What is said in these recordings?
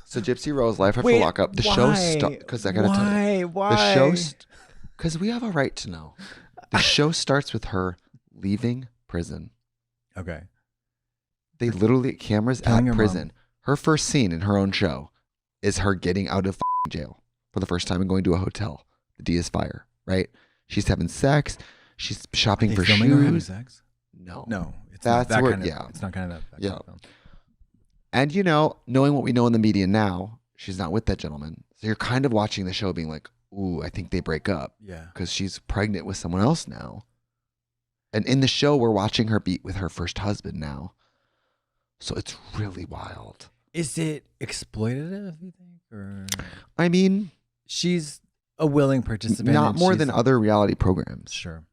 So Gypsy Rose, life after Wait, lockup. The why? show because I gotta tell you. Why? The show because we have a right to know. The show starts with her leaving prison. Okay. They literally cameras Telling at her prison. mom. Her first scene in her own show is her getting out of jail for the first time and going to a hotel. The D is fire, right? She's having sex. She's shopping for filming her having shoes. sex? No, It's That's not that where- kind of, yeah. It's not kind of that. Yeah. Kind of film. And you know, knowing what we know in the media now, she's not with that gentleman. So you're kind of watching the show, being like, "Ooh, I think they break up." Yeah. Because she's pregnant with someone else now. And in the show, we're watching her be with her first husband now. So it's really wild. Is it exploitative, you think? Or I mean, she's a willing participant. not and more she's- than other reality programs. Sure.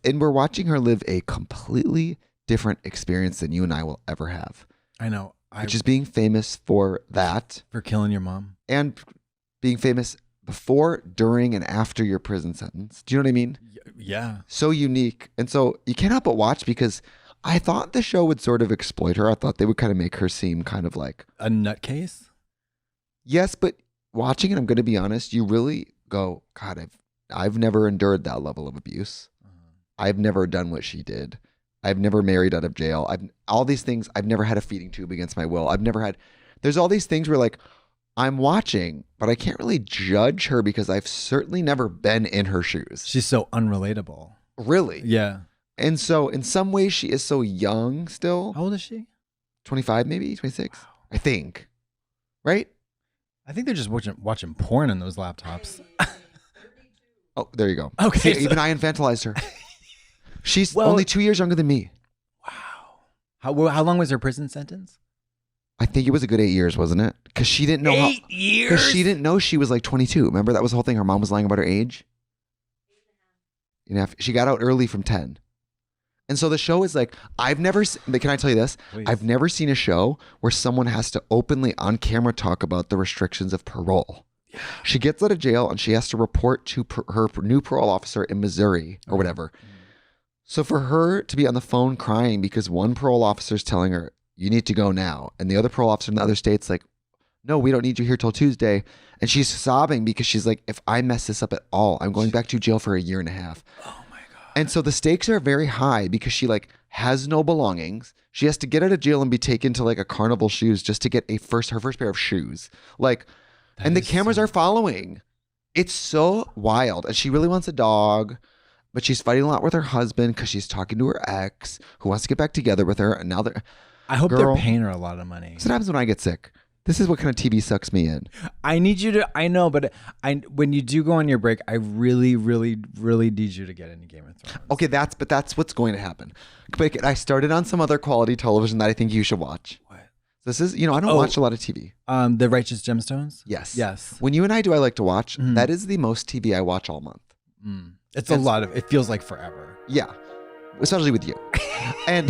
And we're watching her live a completely different experience than you and I will ever have. I know. Which is being famous for that For killing your mom. and being famous before, during, and after your prison sentence. Do you know what I mean? Yeah. So unique. And so you can't help but watch because I thought the show would sort of exploit her. I thought they would kind of make her seem kind of like A nutcase? yes, but watching it, I'm going to be honest, you really go, God, I've never endured that level of abuse. I've never done what she did. I've never married out of jail. All these things. I've never had a feeding tube against my will. There's all these things where like I'm watching, but I can't really judge her because I've certainly never been in her shoes. She's so unrelatable. Really? Yeah. And so in some ways she is so young still. How old is she? 25 maybe, 26, I think. Right? I think they're just watching porn in those laptops. Oh, there you go. Okay, See, so- even I infantilized her. She's Well- only 2 years younger than me. Wow. How long was her prison sentence? I think it was a good 8 years, wasn't it? Because she didn't know 8 years? Because she didn't know she was like 22. Remember that was the whole thing. Her mom was lying about her age. She got out early from 10. And so the show is like, can I tell you this? Please. I've never seen a show where someone has to openly on camera talk about the restrictions of parole. Yeah. She gets out of jail and she has to report to her new parole officer in Missouri or whatever. So for her to be on the phone crying because one parole officer is telling her, you need to go now. And the other parole officer in the other state's like, no, we don't need you here till Tuesday. And she's sobbing because she's like, if I mess this up at all, I'm going back to jail for 1.5 years. Oh my God. And so the stakes are very high because she like has no belongings. She has to get out of jail and be taken to like a carnival shoes just to get her first pair of shoes. Like, and the cameras are following. It's so wild. And she really wants a dog, but she's fighting a lot with her husband because she's talking to her ex who wants to get back together with her. And now I hope Girl. they're paying her a lot of money. So what happens when I get sick? This is what kind of TV sucks me in. I need you to, I know, but when you do go on your break, I really, really, really need you to get into Game of Thrones. Okay, that's what's going to happen. But I started on some other quality television that I think you should watch. What? This is, I don't watch a lot of TV. The Righteous Gemstones? Yes. Yes. When you and I do I like to watch, that is the most TV I watch all month. It's a lot of, it feels like forever. Yeah. Especially with you. And